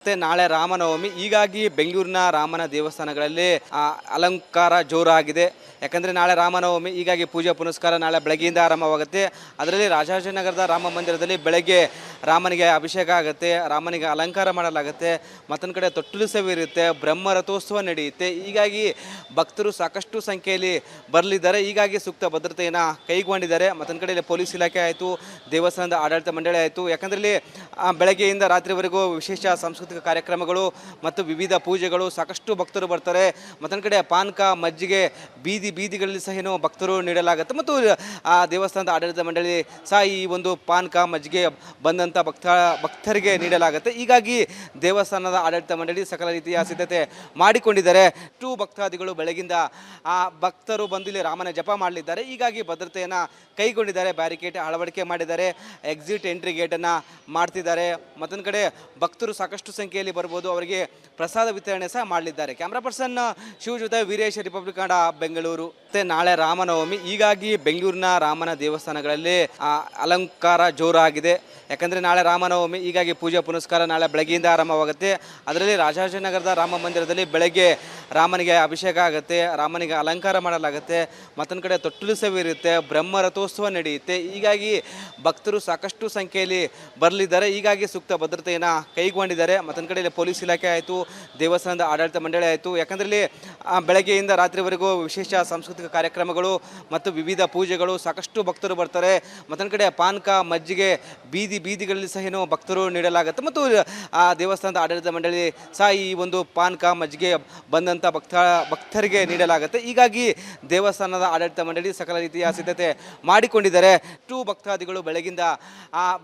ಮತ್ತೆ ನಾಳೆ ರಾಮನವಮಿ, ಹೀಗಾಗಿ ಬೆಂಗಳೂರಿನ ರಾಮನ ದೇವಸ್ಥಾನಗಳಲ್ಲಿ ಅಲಂಕಾರ ಜೋರಾಗಿದೆ. ಯಾಕಂದರೆ ನಾಳೆ ರಾಮನವಮಿ, ಹೀಗಾಗಿ ಪೂಜೆ ಪುನಸ್ಕಾರ ನಾಳೆ ಬೆಳಗ್ಗೆಯಿಂದ ಆರಂಭವಾಗುತ್ತೆ. ಅದರಲ್ಲಿ ರಾಜಾಜಿನಗರದ ರಾಮ ಮಂದಿರದಲ್ಲಿ ಬೆಳಗ್ಗೆ ರಾಮನಿಗೆ ಅಭಿಷೇಕ ಆಗುತ್ತೆ, ರಾಮನಿಗೆ ಅಲಂಕಾರ ಮಾಡಲಾಗುತ್ತೆ. ಮತ್ತೊಂದು ಕಡೆ ತೊಟ್ಟಿಲು ಸೇವೆ ಇರುತ್ತೆ, ಬ್ರಹ್ಮ ರಥೋತ್ಸವ ನಡೆಯುತ್ತೆ. ಹೀಗಾಗಿ ಭಕ್ತರು ಸಾಕಷ್ಟು ಸಂಖ್ಯೆಯಲ್ಲಿ ಬರಲಿದ್ದಾರೆ. ಹೀಗಾಗಿ ಸೂಕ್ತ ಭದ್ರತೆಯನ್ನು ಕೈಗೊಂಡಿದ್ದಾರೆ. ಮತ್ತೊಂದು ಕಡೆ ಪೊಲೀಸ್ ಇಲಾಖೆ ಆಯಿತು, ದೇವಸ್ಥಾನದ ಆಡಳಿತ ಮಂಡಳಿ ಆಯಿತು. ಯಾಕಂದರೆ ಇಲ್ಲಿ ಬೆಳಗ್ಗೆಯಿಂದ ರಾತ್ರಿವರೆಗೂ ವಿಶೇಷ ಸಾಂಸ್ಕೃತಿಕ ಕಾರ್ಯಕ್ರಮಗಳು ಮತ್ತು ವಿವಿಧ ಪೂಜೆಗಳು, ಸಾಕಷ್ಟು ಭಕ್ತರು ಬರ್ತಾರೆ. ಮತ್ತೊಂದು ಕಡೆ ಪಾನಕ, ಮಜ್ಜಿಗೆ ಬೀದಿಗಳಲ್ಲಿ ಸಹ ಏನೋ ಭಕ್ತರು ನೀಡಲಾಗುತ್ತೆ. ಮತ್ತು ಆ ದೇವಸ್ಥಾನದ ಆಡಳಿತ ಮಂಡಳಿ ಸಹ ಈ ಒಂದು ಪಾನಕ, ಮಜ್ಜಿಗೆ ಬಂದಂಥ ಭಕ್ತರಿಗೆ ನೀಡಲಾಗುತ್ತೆ. ಹೀಗಾಗಿ ದೇವಸ್ಥಾನದ ಆಡಳಿತ ಮಂಡಳಿ ಸಕಲ ರೀತಿಯ ಸಿದ್ಧತೆ ಮಾಡಿಕೊಂಡಿದ್ದಾರೆ. ಭಕ್ತಾದಿಗಳು ಬೆಳಗಿಂದ ಭಕ್ತರು ಬಂದು ಇಲ್ಲಿ ರಾಮನ ಜಪ ಮಾಡಲಿದ್ದಾರೆ. ಹೀಗಾಗಿ ಭದ್ರತೆಯನ್ನು ಕೈಗೊಂಡಿದ್ದಾರೆ, ಬ್ಯಾರಿಕೇಡ್ ಅಳವಡಿಕೆ ಮಾಡಿದ್ದಾರೆ, ಎಕ್ಸಿಟ್ ಎಂಟ್ರಿ ಗೇಟನ್ನು ಮಾಡ್ತಿದ್ದಾರೆ. ಮತ್ತೊಂದು ಕಡೆ ಭಕ್ತರು ಸಾಕಷ್ಟು ಸಂಖ್ಯೆಯಲ್ಲಿ ಬರ್ಬೋದು, ಅವರಿಗೆ ಪ್ರಸಾದ ವಿತರಣೆ ಸಹ ಮಾಡಲಿದ್ದಾರೆ. ಕ್ಯಾಮ್ರಾ ಪರ್ಸನ್ ಶಿವ ಜೊತೆ ವೀರೇಶ್, ರಿಪಬ್ಲಿಕ್ ಕನ್ನಡ, ಬೆಂಗಳೂರು. ಮತ್ತೆ ನಾಳೆ ರಾಮನವಮಿ, ಹೀಗಾಗಿ ಬೆಂಗಳೂರಿನ ರಾಮನ ದೇವಸ್ಥಾನಗಳಲ್ಲಿ ಅಲಂಕಾರ ಜೋರಾಗಿದೆ. ಯಾಕಂದರೆ ನಾಳೆ ರಾಮನವಮಿ, ಹೀಗಾಗಿ ಪೂಜೆ ಪುನಸ್ಕಾರ ನಾಳೆ ಬೆಳಗ್ಗೆಯಿಂದ ಆರಂಭವಾಗುತ್ತೆ. ಅದರಲ್ಲಿ ರಾಜಾಜಿನಗರದ ರಾಮ ಮಂದಿರದಲ್ಲಿ ಬೆಳಗ್ಗೆ ರಾಮನಿಗೆ ಅಭಿಷೇಕ ಆಗುತ್ತೆ, ರಾಮನಿಗೆ ಅಲಂಕಾರ ಮಾಡಲಾಗುತ್ತೆ. ಮತ್ತೊಂದು ಕಡೆ ತೊಟ್ಟಿಲು ಸೇವೆ ಇರುತ್ತೆ, ಬ್ರಹ್ಮ ರಥೋತ್ಸವ ನಡೆಯುತ್ತೆ. ಹೀಗಾಗಿ ಭಕ್ತರು ಸಾಕಷ್ಟು ಸಂಖ್ಯೆಯಲ್ಲಿ ಬರಲಿದ್ದಾರೆ. ಹೀಗಾಗಿ ಸೂಕ್ತ ಭದ್ರತೆಯನ್ನು ಕೈಗೊಂಡಿದ್ದಾರೆ. ಮತ್ತೊಂದು ಕಡೆ ಪೊಲೀಸ್ ಇಲಾಖೆ ಆಯಿತು, ದೇವಸ್ಥಾನದ ಆಡಳಿತ ಮಂಡಳಿ ಆಯಿತು. ಯಾಕಂದರೆ ಇಲ್ಲಿ ಬೆಳಗ್ಗೆಯಿಂದ ರಾತ್ರಿವರೆಗೂ ವಿಶೇಷ ಸಾಂಸ್ಕೃತಿಕ ಕಾರ್ಯಕ್ರಮಗಳು ಮತ್ತು ವಿವಿಧ ಪೂಜೆಗಳು, ಸಾಕಷ್ಟು ಭಕ್ತರು ಬರ್ತಾರೆ. ಮತ್ತೊಂದು ಕಡೆ ಪಾನಕ, ಮಜ್ಜಿಗೆ ಬೀದಿಗಳಲ್ಲಿ ಸಹ ಏನೋ ಭಕ್ತರು ನೀಡಲಾಗುತ್ತೆ. ಮತ್ತು ಆ ದೇವಸ್ಥಾನದ ಆಡಳಿತ ಮಂಡಳಿ ಸಹ ಈ ಒಂದು ಪಾನಕ, ಮಜ್ಜಿಗೆ ಬಂದಂಥ ಭಕ್ತರಿಗೆ ನೀಡಲಾಗುತ್ತೆ. ಹೀಗಾಗಿ ದೇವಸ್ಥಾನದ ಆಡಳಿತ ಮಂಡಳಿ ಸಕಲ ರೀತಿಯ ಸಿದ್ಧತೆ ಮಾಡಿಕೊಂಡಿದ್ದಾರೆ. ಭಕ್ತಾದಿಗಳು ಬೆಳಗಿಂದ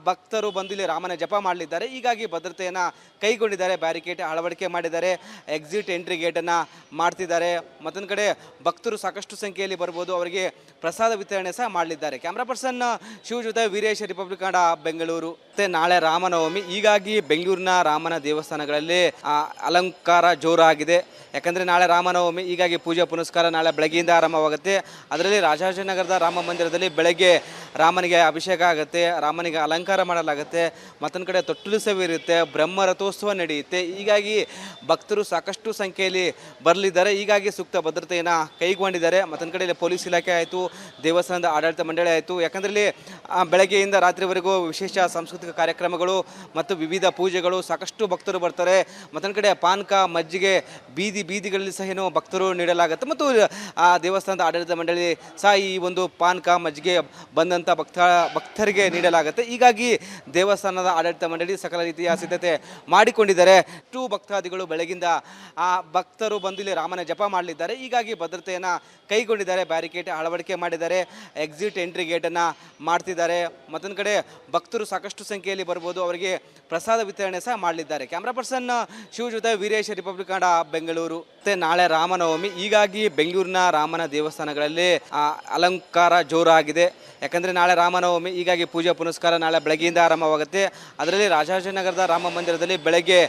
ಭಕ್ತರು ಬಂದು ಇಲ್ಲಿ ರಾಮನ ಜಪ ಮಾಡಲಿದ್ದಾರೆ. ಹೀಗಾಗಿ ಭದ್ರತೆಯನ್ನು ಕೈಗೊಂಡಿದ್ದಾರೆ, ಬ್ಯಾರಿಕೇಡ್ ಅಳವಡಿಕೆ ಮಾಡಿದ್ದಾರೆ, ಎಕ್ಸಿಟ್ ಎಂಟ್ರಿ ಗೇಟನ್ನು ಮಾಡ್ತಿದ್ದಾರೆ. ಮತ್ತೊಂದು ಕಡೆ ಭಕ್ತರು ಸಾಕಷ್ಟು ಸಂಖ್ಯೆಯಲ್ಲಿ ಬರ್ಬೋದು, ಅವರಿಗೆ ಪ್ರಸಾದ ವಿತರಣೆ ಸಹ ಮಾಡಲಿದ್ದಾರೆ. ಕ್ಯಾಮ್ರಾ ಪರ್ಸನ್ ಶಿವ ಜೊತೆ ವೀರೇಶ್, ರಿಪಬ್ಲಿಕ್ ಕನ್ನಡ, ಬೆಂಗಳೂರು. ಮತ್ತೆ ನಾಳೆ ರಾಮನವಮಿ, ಹೀಗಾಗಿ ಬೆಂಗಳೂರಿನ ರಾಮನ ದೇವಸ್ಥಾನಗಳಲ್ಲಿ ಅಲಂಕಾರ ಜೋರಾಗಿದೆ. ಯಾಕಂದರೆ ನಾಳೆ ರಾಮನವಮಿ, ಹೀಗಾಗಿ ಪೂಜೆ ಪುನಸ್ಕಾರ ನಾಳೆ ಬೆಳಗ್ಗೆಯಿಂದ ಆರಂಭವಾಗುತ್ತೆ. ಅದರಲ್ಲಿ ರಾಜಾಜಿನಗರದ ರಾಮ ಮಂದಿರದಲ್ಲಿ ಬೆಳಗ್ಗೆ ರಾಮನಿಗೆ ಅಭಿಷೇಕ ಆಗುತ್ತೆ, ರಾಮನಿಗೆ ಅಲಂಕಾರ ಮಾಡಲಾಗುತ್ತೆ. ಮತ್ತೊಂದು ಕಡೆ ತೊಟ್ಟಿಲು ಸೇವೆ ಇರುತ್ತೆ, ಬ್ರಹ್ಮ ರಥೋತ್ಸವ ನಡೆಯುತ್ತೆ. ಹೀಗಾಗಿ ಭಕ್ತರು ಸಾಕಷ್ಟು ಸಂಖ್ಯೆಯಲ್ಲಿ ಬರಲಿದ್ದಾರೆ. ಹೀಗಾಗಿ ಸೂಕ್ತ ಭದ್ರತೆಯನ್ನು ಕೈಗೊಂಡಿದ್ದಾರೆ. ಮತ್ತೊಂದು ಕಡೆ ಪೊಲೀಸ್ ಇಲಾಖೆ ಆಯಿತು, ದೇವಸ್ಥಾನದ ಆಡಳಿತ ಮಂಡಳಿ ಆಯಿತು. ಯಾಕಂದರೆ ಇಲ್ಲಿ ಬೆಳಗ್ಗೆಯಿಂದ ರಾತ್ರಿವರೆಗೂ ವಿಶೇಷ ಸಾಂಸ್ಕೃತಿಕ ಕಾರ್ಯಕ್ರಮಗಳು ಮತ್ತು ವಿವಿಧ ಪೂಜೆಗಳು, ಸಾಕಷ್ಟು ಭಕ್ತರು ಬರ್ತಾರೆ. ಮತ್ತೊಂದು ಕಡೆ ಪಾನಕ, ಮಜ್ಜಿಗೆ ಬೀದಿಗಳಲ್ಲಿ ಸಹ ಏನೋ ಭಕ್ತರು ನೀಡಲಾಗುತ್ತೆ. ಮತ್ತು ಆ ದೇವಸ್ಥಾನದ ಆಡಳಿತ ಮಂಡಳಿ ಸಹ ಈ ಒಂದು ಪಾನಕ, ಮಜ್ಜಿಗೆ ಬಂದಂಥ ಭಕ್ತರಿಗೆ ನೀಡಲಾಗುತ್ತೆ. ಹೀಗಾಗಿ ದೇವಸ್ಥಾನದ ಆಡಳಿತ ಮಂಡಳಿ ಸಕಲ ರೀತಿಯ ಸಿದ್ಧತೆ ಮಾಡಿಕೊಂಡಿದ್ದಾರೆ. ಭಕ್ತಾದಿಗಳು ಬೆಳಗಿಂದ ಭಕ್ತರು ಬಂದು ಇಲ್ಲಿ ರಾಮನ ಜಪ ಮಾಡಲಿದ್ದಾರೆ. ಹೀಗಾಗಿ ಭದ್ರತೆಯನ್ನು ಕೈಗೊಂಡಿದ್ದಾರೆ, ಬ್ಯಾರಿಕೇಡ್ ಅಳವಡಿಕೆ ಮಾಡಿದ್ದಾರೆ, ಎಕ್ಸಿಟ್ ಎಂಟ್ರಿ ಗೇಟನ್ನು ಮಾಡ್ತಿದ್ದಾರೆ. ಮತ್ತೊಂದು ಕಡೆ ಭಕ್ತರು ಸಾಕಷ್ಟು ಸಂಖ್ಯೆಯಲ್ಲಿ ಬರ್ಬೋದು, ಅವರಿಗೆ ಪ್ರಸಾದ ವಿತರಣೆ ಸಹ ಮಾಡಲಿದ್ದಾರೆ. ಕ್ಯಾಮ್ರಾ ಪರ್ಸನ್ ಶಿವ ಜೊತೆ ವೀರೇಶ್, ರಿಪಬ್ಲಿಕ್ ಕನ್ನಡ, ಬೆಂಗಳೂರು. ಮತ್ತೆ ನಾಳೆ ರಾಮನವಮಿ, ಹೀಗಾಗಿ ಬೆಂಗಳೂರಿನ ರಾಮನ ದೇವಸ್ಥಾನಗಳಲ್ಲಿ ಅಲಂಕಾರ ಜೋರಾಗಿದೆ. ಯಾಕಂದರೆ ನಾಳೆ ರಾಮನವಮಿ, ಹೀಗಾಗಿ ಪೂಜೆ ಪುನಸ್ಕಾರ ನಾಳೆ ಬೆಳಗ್ಗೆಯಿಂದ ಆರಂಭವಾಗುತ್ತೆ. ಅದರಲ್ಲಿ ರಾಜಾಜಿನಗರದ ರಾಮ ಮಂದಿರದಲ್ಲಿ ಬೆಳಗ್ಗೆ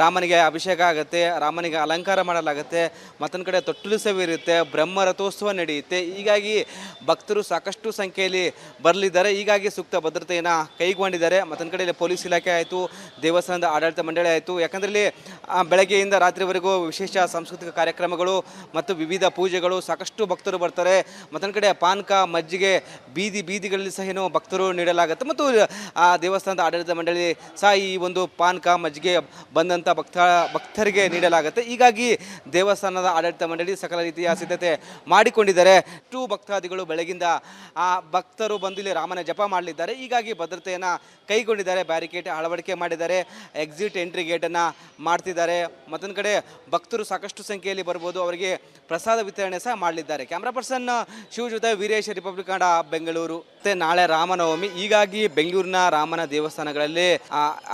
ರಾಮನಿಗೆ ಅಭಿಷೇಕ ಆಗುತ್ತೆ, ರಾಮನಿಗೆ ಅಲಂಕಾರ ಮಾಡಲಾಗುತ್ತೆ. ಮತ್ತೊಂದು ಕಡೆ ತೊಟ್ಟಿಲು ಸೇವೆ ಇರುತ್ತೆ, ಬ್ರಹ್ಮ ರಥೋತ್ಸವ ನಡೆಯುತ್ತೆ. ಹೀಗಾಗಿ ಭಕ್ತರು ಸಾಕಷ್ಟು ಸಂಖ್ಯೆಯಲ್ಲಿ ಬರಲಿದ್ದಾರೆ. ಹೀಗಾಗಿ ಸೂಕ್ತ ಭದ್ರತೆಯನ್ನು ಕೈಗೊಂಡಿದ್ದಾರೆ. ಮತ್ತೊಂದು ಕಡೆ ಪೊಲೀಸ್ ಇಲಾಖೆ ಆಯಿತು, ದೇವಸ್ಥಾನದ ಆಡಳಿತ ಮಂಡಳಿ ಆಯಿತು. ಯಾಕಂದರೆ ಇಲ್ಲಿ ಬೆಳಗ್ಗೆಯಿಂದ ರಾತ್ರಿವರೆಗೂ ವಿಶೇಷ ಸಾಂಸ್ಕೃತಿಕ ಕಾರ್ಯಕ್ರಮಗಳು ಮತ್ತು ವಿವಿಧ ಪೂಜೆಗಳು, ಸಾಕಷ್ಟು ಭಕ್ತರು ಬರ್ತಾರೆ. ಮತ್ತೊಂದು ಕಡೆ ಪಾನಕ, ಮಜ್ಜಿಗೆ ಬೀದಿಗಳಲ್ಲಿ ಸಹ ಏನೋ ಭಕ್ತರು ನೀಡಲಾಗುತ್ತೆ. ಮತ್ತು ಆ ದೇವಸ್ಥಾನದ ಆಡಳಿತ ಮಂಡಳಿ ಸಹ ಈ ಒಂದು ಪಾನಕ, ಮಜ್ಜಿಗೆ ಬಂದಂಥ ಭಕ್ತರಿಗೆ ನೀಡಲಾಗುತ್ತೆ. ಹೀಗಾಗಿ ದೇವಸ್ಥಾನದ ಆಡಳಿತ ಮಂಡಳಿ ಸಕಲ ರೀತಿಯ ಸಿದ್ಧತೆ ಮಾಡಿಕೊಂಡಿದ್ದಾರೆ. ಭಕ್ತಾದಿಗಳು ಬೆಳಗಿಂದ ಭಕ್ತರು ಬಂದು ಇಲ್ಲಿ ರಾಮನ ಜಪ ಮಾಡಲಿದ್ದಾರೆ. ಹೀಗಾಗಿ ಭದ್ರತೆಯನ್ನು ಕೈಗೊಂಡಿದ್ದಾರೆ, ಬ್ಯಾರಿಕೇಡ್ ಅಳವಡಿಕೆ ಮಾಡಿದ್ದಾರೆ, ಎಕ್ಸಿಟ್ ಎಂಟ್ರಿ ಗೇಟನ್ನು ಮಾಡ್ತಿದ್ದಾರೆ. ಮತ್ತೊಂದು ಕಡೆ ಭಕ್ತರು ಸಾಕಷ್ಟು ಸಂಖ್ಯೆಯಲ್ಲಿ ಬರ್ಬೋದು, ಅವರಿಗೆ ಪ್ರಸಾದ ವಿತರಣೆ ಸಹ ಮಾಡಲಿದ್ದಾರೆ. ಕ್ಯಾಮ್ರಾ ಪರ್ಸನ್ ಶಿವ ಜೊತೆ ವೀರೇಶ್, ರಿಪಬ್ಲಿಕ್ ಕನ್ನಡ, ಬೆಂಗಳೂರು. ಮತ್ತೆ ನಾಳೆ ರಾಮನವಮಿ, ಹೀಗಾಗಿ ಬೆಂಗಳೂರಿನ ರಾಮನ ದೇವಸ್ಥಾನಗಳಲ್ಲಿ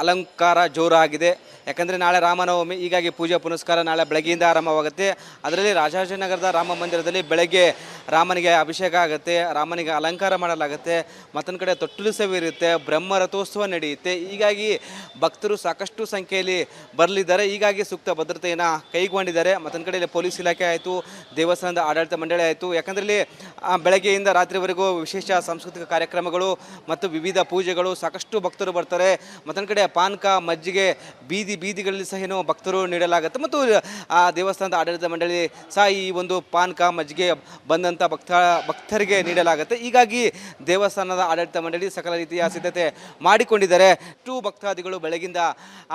ಅಲಂಕಾರ ಜೋರಾಗಿದೆ. ಯಾಕಂದರೆ ನಾಳೆ ರಾಮನವಮಿ, ಹೀಗಾಗಿ ಪೂಜೆ ಪುನಸ್ಕಾರ ನಾಳೆ ಬೆಳಗ್ಗೆಯಿಂದ ಆರಂಭವಾಗುತ್ತೆ. ಅದರಲ್ಲಿ ರಾಜಾಜಿನಗರದ ರಾಮ ಮಂದಿರದಲ್ಲಿ ಬೆಳಗ್ಗೆ ರಾಮನಿಗೆ ಅಭಿಷೇಕ ಆಗುತ್ತೆ, ರಾಮನಿಗೆ ಅಲಂಕಾರ ಮಾಡಲಾಗುತ್ತೆ. ಮತ್ತೊಂದು ಕಡೆ ತೊಟ್ಟಿಲು ಸೇವೆ ಇರುತ್ತೆ, ಬ್ರಹ್ಮ ರಥೋತ್ಸವ ನಡೆಯುತ್ತೆ. ಹೀಗಾಗಿ ಭಕ್ತರು ಸಾಕಷ್ಟು ಸಂಖ್ಯೆಯಲ್ಲಿ ಬರಲಿದ್ದಾರೆ. ಹೀಗಾಗಿ ಸೂಕ್ತ ಭದ್ರತೆಯನ್ನು ಕೈಗೊಂಡಿದ್ದಾರೆ. ಮತ್ತೊಂದು ಕಡೆ ಪೊಲೀಸ್ ಇಲಾಖೆ ಆಯಿತು, ದೇವಸ್ಥಾನದ ಆಡಳಿತ ಮಂಡಳಿ ಆಯಿತು. ಯಾಕಂದರೆ ಇಲ್ಲಿ ಬೆಳಗ್ಗೆಯಿಂದ ರಾತ್ರಿವರೆಗೂ ವಿಶೇಷ ಸಾಂಸ್ಕೃತಿಕ ಕಾರ್ಯಕ್ರಮಗಳು ಮತ್ತು ವಿವಿಧ ಪೂಜೆಗಳು, ಸಾಕಷ್ಟು ಭಕ್ತರು ಬರ್ತಾರೆ. ಮತ್ತೊಂದು ಕಡೆ ಪಾನಕ, ಮಜ್ಜಿಗೆ ಬೀದಿಗಳಲ್ಲಿ ಸಹ ಭಕ್ತರು ನೀಡಲಾಗುತ್ತೆ. ಮತ್ತು ಆ ದೇವಸ್ಥಾನದ ಆಡಳಿತ ಮಂಡಳಿ ಸಹ ಈ ಒಂದು ಪಾನಕ, ಮಜ್ಜಿಗೆ ಬಂದಂಥ ಭಕ್ತರಿಗೆ ನೀಡಲಾಗುತ್ತೆ. ಹೀಗಾಗಿ ದೇವಸ್ಥಾನದ ಆಡಳಿತ ಮಂಡಳಿ ಸಕಲ ರೀತಿಯ ಸಿದ್ಧತೆ ಮಾಡಿಕೊಂಡಿದ್ದಾರೆ. ಭಕ್ತಾದಿಗಳು ಬೆಳಗಿಂದ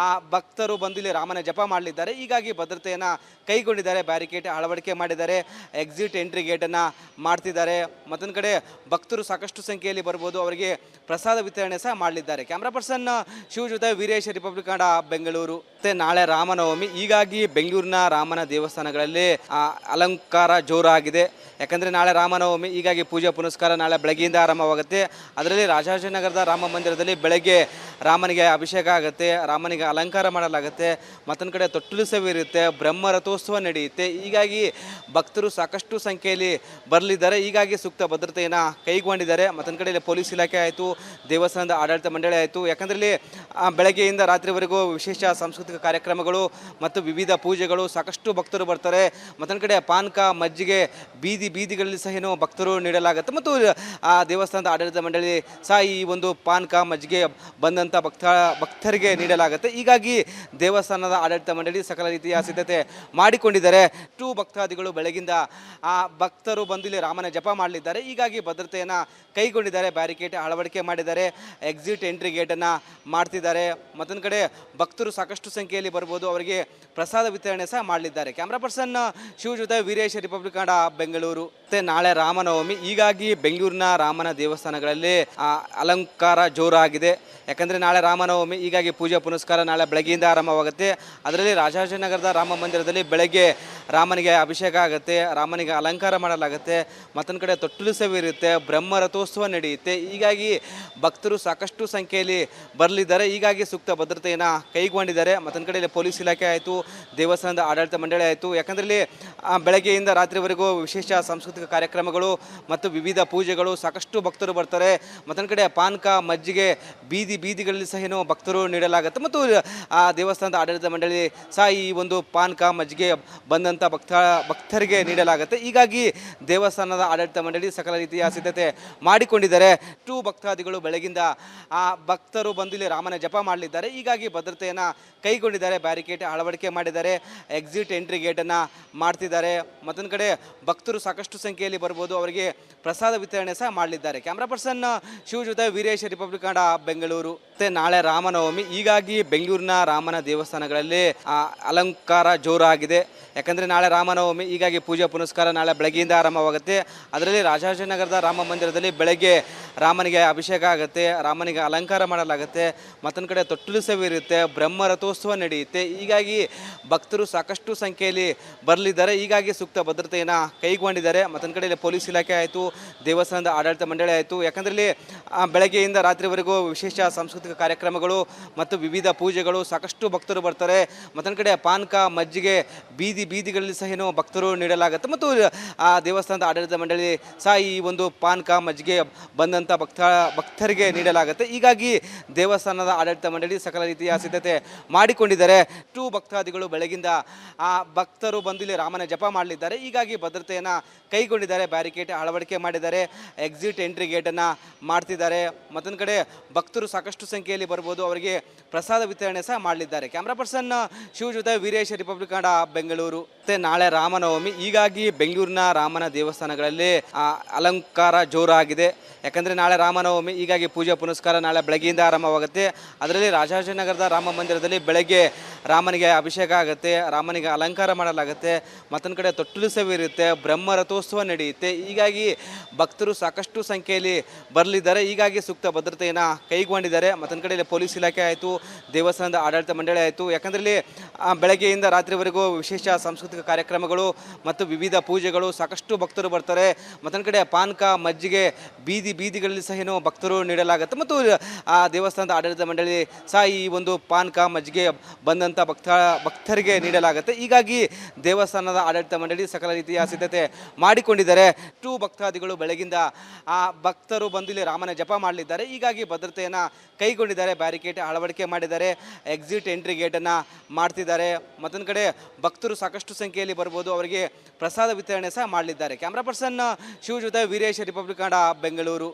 ಆ ಭಕ್ತರು ಬಂದು ಇಲ್ಲಿ ರಾಮನ ಜಪ ಮಾಡಲಿದ್ದಾರೆ. ಹೀಗಾಗಿ ಭದ್ರತೆಯನ್ನು ಕೈಗೊಂಡಿದ್ದಾರೆ, ಬ್ಯಾರಿಕೇಡ್ ಅಳವಡಿಕೆ ಮಾಡಿದ್ದಾರೆ, ಎಕ್ಸಿಟ್ ಎಂಟ್ರಿ ಗೇಟನ್ನು ಮಾಡ್ತಿದ್ದಾರೆ. ಮತ್ತೊಂದು ಕಡೆ ಭಕ್ತರು ಸಾಕಷ್ಟು ಸಂಖ್ಯೆಯಲ್ಲಿ ಬರ್ಬೋದು, ಅವರಿಗೆ ಪ್ರಸಾದ ವಿತರಣೆ ಸಹ ಮಾಡಲಿದ್ದಾರೆ. ಕ್ಯಾಮ್ರಾ ಪರ್ಸನ್ ಶಿವ ಜೊತೆ ವೀರೇಶ್, ರಿಪಬ್ಲಿಕ್ ಕನ್ನಡ, ಬೆಂಗಳೂರು. ಮತ್ತೆ ನಾಳೆ ರಾಮನವಮಿ, ಹೀಗಾಗಿ ಬೆಂಗಳೂರಿನ ರಾಮನ ದೇವಸ್ಥಾನಗಳಲ್ಲಿ ಅಲಂಕಾರ ಜೋರಾಗಿದೆ. ಯಾಕಂದರೆ ನಾಳೆ ರಾಮನವಮಿ, ಹೀಗಾಗಿ ಪೂಜೆ ಪುನಸ್ಕಾರ ನಾಳೆ ಬೆಳಗ್ಗೆಯಿಂದ ಆರಂಭವಾಗುತ್ತೆ. ಅದರಲ್ಲಿ ರಾಜಾಜಿನಗರದ ರಾಮ ಮಂದಿರದಲ್ಲಿ ಬೆಳಗ್ಗೆ ರಾಮನಿಗೆ ಅಭಿಷೇಕ ಆಗುತ್ತೆ, ರಾಮನಿಗೆ ಅಲಂಕಾರ ಮಾಡಲಾಗುತ್ತೆ. ಮತ್ತೊಂದು ಕಡೆ ತೊಟ್ಟಿಲು ಸೇವೆ ಇರುತ್ತೆ, ಬ್ರಹ್ಮ ರಥೋತ್ಸವ ನಡೆಯುತ್ತೆ. ಹೀಗಾಗಿ ಭಕ್ತರು ಸಾಕಷ್ಟು ಸಂಖ್ಯೆಯಲ್ಲಿ ಬರಲಿದ್ದಾರೆ. ಹೀಗಾಗಿ ಸೂಕ್ತ ಭದ್ರತೆಯನ್ನು ಕೈಗೊಂಡಿದ್ದಾರೆ. ಮತ್ತೊಂದು ಕಡೆ ಪೊಲೀಸ್ ಇಲಾಖೆ ಆಯಿತು, ದೇವಸ್ಥಾನದ ಆಡಳಿತ ಮಂಡಳಿ ಆಯಿತು. ಯಾಕಂದರೆ ಇಲ್ಲಿ ಬೆಳಗ್ಗೆಯಿಂದ ರಾತ್ರಿವರೆಗೂ ವಿಶೇಷ ಸಾಂಸ್ಕೃತಿಕ ಕಾರ್ಯಕ್ರಮಗಳು ಮತ್ತು ವಿವಿಧ ಪೂಜೆಗಳು, ಸಾಕಷ್ಟು ಭಕ್ತರು ಬರ್ತಾರೆ. ಮತ್ತೊಂದು ಕಡೆ ಪಾನಕ, ಮಜ್ಜಿಗೆ ಬೀದಿಗಳಲ್ಲಿ ಸಹ ಭಕ್ತರು ನೀಡಲಾಗುತ್ತೆ. ಮತ್ತು ಆ ದೇವಸ್ಥಾನದ ಆಡಳಿತ ಮಂಡಳಿ ಸಹ ಈ ಒಂದು ಪಾನಕ, ಮಜ್ಜಿಗೆ ಬಂದಂಥ ಭಕ್ತರಿಗೆ ನೀಡಲಾಗುತ್ತೆ. ಹೀಗಾಗಿ ದೇವಸ್ಥಾನದ ಆಡಳಿತ ಮಂಡಳಿ ಸಕಲ ರೀತಿಯ ಸಿದ್ಧತೆ ಮಾಡಿಕೊಂಡಿದ್ದಾರೆ. ಭಕ್ತಾದಿಗಳು ಬೆಳಗಿಂದ ಆ ಭಕ್ತರು ಬಂದು ಇಲ್ಲಿ ರಾಮನ ಜಪ ಮಾಡಲಿದ್ದಾರೆ. ಹೀಗಾಗಿ ಭದ್ರತೆಯನ್ನು ಕೈಗೊಂಡಿದ್ದಾರೆ, ಬ್ಯಾರಿಕೇಡ್ ಅಳವಡಿಕೆ ಮಾಡಿದ್ದಾರೆ, ಎಕ್ಸಿಟ್ ಎಂಟ್ರಿ ಗೇಟನ್ನು ಮಾಡ್ತಿದ್ದಾರೆ. ಮತ್ತೊಂದು ಕಡೆ ಭಕ್ತರು ಸಾಕಷ್ಟು ಸಂಖ್ಯೆಯಲ್ಲಿ ಬರ್ಬೋದು, ಅವರಿಗೆ ಪ್ರಸಾದ ವಿತರಣೆ ಸಹ ಮಾಡಲಿದ್ದಾರೆ. ಕ್ಯಾಮ್ರಾ ಪರ್ಸನ್ ಶಿವ ಜೊತೆ ವೀರೇಶ್, ರಿಪಬ್ಲಿಕ್ ಕನ್ನಡ, ಬೆಂಗಳೂರು. ಮತ್ತೆ ನಾಳೆ ರಾಮನವಮಿ, ಹೀಗಾಗಿ ಬೆಂಗಳೂರಿನ ರಾಮನ ದೇವಸ್ಥಾನಗಳಲ್ಲಿ ಅಲಂಕಾರ ಜೋರಾಗಿದೆ. ಯಾಕಂದರೆ ನಾಳೆ ರಾಮನವಮಿ, ಹೀಗಾಗಿ ಪೂಜೆ ಪುನಸ್ಕಾರ ನಾಳೆ ಬೆಳಗ್ಗೆಯಿಂದ ಆರಂಭವಾಗುತ್ತೆ. ಅದರಲ್ಲಿ ರಾಜಾಜಿನಗರದ ರಾಮ ಮಂದಿರದಲ್ಲಿ ಬೆಳಗ್ಗೆ ರಾಮನಿಗೆ ಅಭಿಷೇಕ ಆಗುತ್ತೆ, ರಾಮನಿಗೆ ಅಲಂಕಾರ ಮಾಡಲಾಗುತ್ತೆ. ಮತ್ತೊಂದು ಕಡೆ ತೊಟ್ಟಿಲು ಸೇವೆ ಇರುತ್ತೆ, ಬ್ರಹ್ಮ ರಥೋತ್ಸವ ನಡೆಯುತ್ತೆ. ಹೀಗಾಗಿ ಭಕ್ತರು ಸಾಕಷ್ಟು ಸಂಖ್ಯೆಯಲ್ಲಿ ಬರಲಿದ್ದಾರೆ. ಹೀಗಾಗಿ ಸೂಕ್ತ ಭದ್ರತೆಯನ್ನು ಕೈಗೊಂಡಿದ್ದಾರೆ. ಮತ್ತೊಂದು ಕಡೆ ಪೊಲೀಸ್ ಇಲಾಖೆ ಆಯಿತು, ದೇವಸ್ಥಾನದ ಆಡಳಿತ ಮಂಡಳಿ ಆಯಿತು. ಯಾಕಂದರೆ ಇಲ್ಲಿ ಬೆಳಗ್ಗೆಯಿಂದ ರಾತ್ರಿವರೆಗೂ ವಿಶೇಷ ಸಾಂಸ್ಕೃತಿಕ ಕಾರ್ಯಕ್ರಮಗಳು ಮತ್ತು ವಿವಿಧ ಪೂಜೆಗಳು, ಸಾಕಷ್ಟು ಭಕ್ತರು ಬರ್ತಾರೆ. ಮತ್ತೊಂದು ಕಡೆ ಪಾನಕ, ಮಜ್ಜಿಗೆ ಬೀದಿಗಳಲ್ಲಿ ಸಹ ಭಕ್ತರು ನೀಡಲಾಗುತ್ತೆ. ಮತ್ತು ಆ ದೇವಸ್ಥಾನದ ಆಡಳಿತ ಮಂಡಳಿ ಸಹ ಈ ಒಂದು ಪಾನಕ, ಮಜ್ಜಿಗೆ ಬಂದಂಥ ಭಕ್ತರಿಗೆ ನೀಡಲಾಗುತ್ತೆ. ಹೀಗಾಗಿ ದೇವಸ್ಥಾನದ ಆಡಳಿತ ಮಂಡಳಿ ಸಕಲ ರೀತಿಯ ಸಿದ್ಧತೆ ಮಾಡಿಕೊಂಡಿದ್ದಾರೆ. ಭಕ್ತಾದಿಗಳು ಬೆಳಗಿಂದ ಆ ಭಕ್ತರು ಬಂದು ಇಲ್ಲಿ ರಾಮನ ಜಪ ಮಾಡಲಿದ್ದಾರೆ. ಹೀಗಾಗಿ ಭದ್ರತೆಯನ್ನು ಕೈಗೊಂಡಿದ್ದಾರೆ, ಬ್ಯಾರಿಕೇಡ್ ಅಳವಡಿಕೆ ಮಾಡಿದ್ದಾರೆ, ಎಕ್ಸಿಟ್ ಎಂಟ್ರಿ ಗೇಟನ್ನು ಮಾಡ್ತಿದ್ದಾರೆ. ಮತ್ತೊಂದು ಕಡೆ ಭಕ್ತರು ಸಾಕಷ್ಟು ಸಂಖ್ಯೆಯಲ್ಲಿ ಬರ್ಬೋದು, ಅವರಿಗೆ ಪ್ರಸಾದ ವಿತರಣೆ ಸಹ ಮಾಡಲಿದ್ದಾರೆ. ಕ್ಯಾಮ್ರಾ ಪರ್ಸನ್ ಶಿವ ಜೊತೆ ವೀರೇಶ್, ರಿಪಬ್ಲಿಕ್ ಕನ್ನಡ, ಬೆಂಗಳೂರು. ಮತ್ತೆ ನಾಳೆ ರಾಮನವಮಿ, ಹೀಗಾಗಿ ಬೆಂಗಳೂರಿನ ರಾಮನ ದೇವಸ್ಥಾನಗಳಲ್ಲಿ ಅಲಂಕಾರ ಜೋರಾಗಿದೆ. ಯಾಕಂದರೆ ನಾಳೆ ರಾಮನವಮಿ, ಹೀಗಾಗಿ ಪೂಜೆ ಪುನಸ್ಕಾರ ನಾಳೆ ಬೆಳಗ್ಗೆಯಿಂದ ಆರಂಭವಾಗುತ್ತೆ. ಅದರಲ್ಲಿ ರಾಜಾಜಿನಗರದ ರಾಮ ಮಂದಿರದಲ್ಲಿ ಬೆಳಗ್ಗೆ ರಾಮನಿಗೆ ಅಭಿಷೇಕ ಆಗುತ್ತೆ, ರಾಮನಿಗೆ ಅಲಂಕಾರ ಮಾಡಲಾಗುತ್ತೆ. ಮತ್ತೊಂದು ಕಡೆ ತೊಟ್ಟಿಲು ಸೇವೆ ಇರುತ್ತೆ, ಬ್ರಹ್ಮ ರಥೋತ್ಸವ ನಡೆಯುತ್ತೆ. ಹೀಗಾಗಿ ಭಕ್ತರು ಸಾಕಷ್ಟು ಸಂಖ್ಯೆಯಲ್ಲಿ ಬರಲಿದ್ದಾರೆ. ಹೀಗಾಗಿ ಸೂಕ್ತ ಭದ್ರತೆಯನ್ನು ಕೈಗೊಂಡಿದ್ದಾರೆ. ಮತ್ತೊಂದು ಕಡೆ ಪೊಲೀಸ್ ಇಲಾಖೆ ಆಯಿತು, ದೇವಸ್ಥಾನದ ಆಡಳಿತ ಮಂಡಳಿ ಆಯಿತು. ಯಾಕಂದರೆ ಇಲ್ಲಿ ಬೆಳಗ್ಗೆಯಿಂದ ರಾತ್ರಿವರೆಗೂ ವಿಶೇಷ ಸಾಂಸ್ಕೃತಿಕ ಕಾರ್ಯಕ್ರಮಗಳು ಮತ್ತು ವಿವಿಧ ಪೂಜೆಗಳು, ಸಾಕಷ್ಟು ಭಕ್ತರು ಬರ್ತಾರೆ. ಮತ್ತೊಂದು ಕಡೆ ಪಾನಕ, ಮಜ್ಜಿಗೆ ಬೀದಿಗಳಲ್ಲಿ ಸಹ ಭಕ್ತರು ನೀಡಲಾಗುತ್ತೆ. ಮತ್ತು ಆ ದೇವಸ್ಥಾನದ ಆಡಳಿತ ಮಂಡಳಿ ಸಹ ಈ ಒಂದು ಪಾನಕ, ಮಜ್ಜಿಗೆ ಬಂದಂಥ ಭಕ್ತರಿಗೆ ನೀಡಲಾಗುತ್ತೆ. ಹೀಗಾಗಿ ದೇವಸ್ಥಾನದ ಆಡಳಿತ ಮಂಡಳಿ ಸಕಲ ರೀತಿಯ ಸಿದ್ಧತೆ ಮಾಡಿಕೊಂಡಿದ್ದಾರೆ. ಭಕ್ತಾದಿಗಳು ಬೆಳಗಿಂದ ಆ ಭಕ್ತರು ಬಂದು ಇಲ್ಲಿ ರಾಮನ ಜಪ ಮಾಡಲಿದ್ದಾರೆ. ಹೀಗಾಗಿ ಭದ್ರತೆಯನ್ನು ಕೈಗೊಂಡಿದ್ದಾರೆ, ಬ್ಯಾರಿಕೇಡ್ ಅಳವಡಿಕೆ ಮಾಡಿದ್ದಾರೆ, ಎಕ್ಸಿಟ್ ಎಂಟ್ರಿ ಗೇಟನ್ನು ಮಾಡ್ತಿದ್ದಾರೆ. ಮತ್ತೊಂದು ಕಡೆ ಭಕ್ತರು ಸಾಕಷ್ಟು ಸಂಖ್ಯೆಯಲ್ಲಿ ಬರ್ಬೋದು, ಅವರಿಗೆ ಪ್ರಸಾದ ವಿತರಣೆ ಸಹ ಮಾಡಲಿದ್ದಾರೆ. ಕ್ಯಾಮ್ರಾ ಪರ್ಸನ್ ಶಿವ ಜೊತೆ ವೀರೇಶ್, ರಿಪಬ್ಲಿಕ್ ಕನ್ನಡ, ಬೆಂಗಳೂರು. ಮತ್ತೆ ನಾಳೆ ರಾಮನವಮಿ, ಹೀಗಾಗಿ ಬೆಂಗಳೂರಿನ ರಾಮನ ದೇವಸ್ಥಾನಗಳಲ್ಲಿ ಅಲಂಕಾರ ಜೋರಾಗಿದೆ. ಯಾಕಂದರೆ ನಾಳೆ ರಾಮನವಮಿ, ಹೀಗಾಗಿ ಪೂಜೆ ಪುನಸ್ಕಾರ ನಾಳೆ ಬೆಳಗ್ಗೆಯಿಂದ ಆರಂಭವಾಗುತ್ತೆ. ಅದರಲ್ಲಿ ರಾಜಾಜಿನಗರದ ರಾಮ ಮಂದಿರದಲ್ಲಿ ಬೆಳಗ್ಗೆ ರಾಮನಿಗೆ ಅಭಿಷೇಕ ಆಗುತ್ತೆ, ರಾಮನಿಗೆ ಅಲಂಕಾರ ಮಾಡಲಾಗುತ್ತೆ. ಮತ್ತೊಂದು ಕಡೆ ತೊಟ್ಟಿಲು ಸೇವೆ ಇರುತ್ತೆ, ಬ್ರಹ್ಮ ರಥೋತ್ಸವ ನಡೆಯುತ್ತೆ. ಹೀಗಾಗಿ ಭಕ್ತರು ಸಾಕಷ್ಟು ಸಂಖ್ಯೆಯಲ್ಲಿ ಬರಲಿದ್ದಾರೆ. ಹೀಗಾಗಿ ಸೂಕ್ತ ಭದ್ರತೆಯನ್ನು ಕೈಗೊಂಡಿದ್ದಾರೆ. ಮತ್ತೊಂದು ಕಡೆ ಭಕ್ತರು ಸಾಕಷ್ಟು ಸಂಖ್ಯೆಯಲ್ಲಿ ಬರ್ಬೋದು, ಅವರಿಗೆ ಪ್ರಸಾದ ವಿತರಣೆ ಸಹ ಮಾಡಲಿದ್ದಾರೆ. ಕ್ಯಾಮ್ರಾ ಪರ್ಸನ್ ಶಿವ ಜೊತೆ ವೀರೇಶ್, ರಿಪಬ್ಲಿಕ್ ಕನ್ನಡ, ಬೆಂಗಳೂರು. ಮತ್ತೆ ನಾಳೆ ರಾಮನವಮಿ, ಹೀಗಾಗಿ ಬೆಂಗಳೂರಿನ ರಾಮನ ದೇವಸ್ಥಾನಗಳಲ್ಲಿ ಅಲಂಕಾರ ಜೋರಾಗಿದೆ. ಯಾಕಂದರೆ ನಾಳೆ ರಾಮನವಮಿ, ಹೀಗಾಗಿ ಪೂಜೆ ಪುನಸ್ಕಾರ ನಾಳೆ ಬೆಳಗ್ಗೆಯಿಂದ ಆರಂಭವಾಗುತ್ತೆ. ಅದರಲ್ಲಿ ರಾಜಾಜಿನಗರದ ರಾಮ ಮಂದಿರದಲ್ಲಿ ಬೆಳಗ್ಗೆ ರಾಮನಿಗೆ ಅಭಿಷೇಕ ಆಗುತ್ತೆ, ರಾಮನಿಗೆ ಅಲಂಕಾರ ಮಾಡಲಾಗುತ್ತೆ. ಮತ್ತೊಂದು ಕಡೆ ತೊಟ್ಟಿಲು ಸೇವೆ ಇರುತ್ತೆ, ಬ್ರಹ್ಮ ರಥೋತ್ಸವ ನಡೆಯುತ್ತೆ. ಹೀಗಾಗಿ ಭಕ್ತರು ಸಾಕಷ್ಟು ಸಂಖ್ಯೆಯಲ್ಲಿ ಬರಲಿದ್ದಾರೆ. ಹೀಗಾಗಿ ಸೂಕ್ತ ಭದ್ರತೆಯನ್ನು ಕೈಗೊಂಡಿದ್ದಾರೆ. ಮತ್ತೊಂದು ಕಡೆ ಪೊಲೀಸ್ ಇಲಾಖೆ ಆಯಿತು, ದೇವಸ್ಥಾನದ ಆಡಳಿತ ಮಂಡಳಿ ಆಯಿತು. ಯಾಕಂದರೆ ಇಲ್ಲಿ ಬೆಳಗ್ಗೆಯಿಂದ ರಾತ್ರಿವರೆಗೂ ವಿಶೇಷ ಸಾಂಸ್ಕೃತಿಕ ಕಾರ್ಯಕ್ರಮಗಳು ಮತ್ತು ವಿವಿಧ ಪೂಜೆಗಳು, ಸಾಕಷ್ಟು ಭಕ್ತರು ಬರ್ತಾರೆ. ಮತ್ತೊಂದು ಕಡೆ ಪಾನಕ, ಮಜ್ಜಿಗೆ ಬೀದಿಗಳಲ್ಲಿ ಸಹ ಭಕ್ತರು ನೀಡಲಾಗುತ್ತೆ. ಮತ್ತು ಆ ದೇವಸ್ಥಾನದ ಆಡಳಿತ ಮಂಡಳಿ ಸಹ ಈ ಒಂದು ಪಾನಕ, ಮಜ್ಜಿಗೆ ಬಂದಂಥ ಭಕ್ತರಿಗೆ ನೀಡಲಾಗುತ್ತೆ. ಹೀಗಾಗಿ ದೇವಸ್ಥಾನದ ಆಡಳಿತ ಮಂಡಳಿ ಸಕಲ ರೀತಿಯ ಸಿದ್ಧತೆ ಮಾಡಿಕೊಂಡಿದ್ದಾರೆ. ಭಕ್ತಾದಿಗಳು ಬೆಳಗಿಂದ ಆ ಭಕ್ತರು ಬಂದು ಇಲ್ಲಿ ರಾಮನ ಜಪ ಮಾಡಲಿದ್ದಾರೆ. ಹೀಗಾಗಿ ಭದ್ರತೆಯನ್ನು ಕೈಗೊಂಡಿದ್ದಾರೆ, ಬ್ಯಾರಿಕೇಡ್ ಅಳವಡಿಕೆ ಮಾಡಿದ್ದಾರೆ, ಎಕ್ಸಿಟ್ ಎಂಟ್ರಿ ಗೇಟನ್ನು ಮಾಡ್ತಿದ್ದಾರೆ. ಮಾಡಿದ್ದಾರೆ. ಮತ್ತೊಂದು ಕಡೆ ಭಕ್ತರು ಸಾಕಷ್ಟು ಸಂಖ್ಯೆಯಲ್ಲಿ ಬರ್ಬೋದು, ಅವರಿಗೆ ಪ್ರಸಾದ ವಿತರಣೆ ಸಹ ಮಾಡಲಿದ್ದಾರೆ. ಕ್ಯಾಮ್ರಾ ಪರ್ಸನ್ ಶಿವ ಜೊತೆ ವೀರೇಶ್, ರಿಪಬ್ಲಿಕ್ ಕನ್ನಡ, ಬೆಂಗಳೂರು.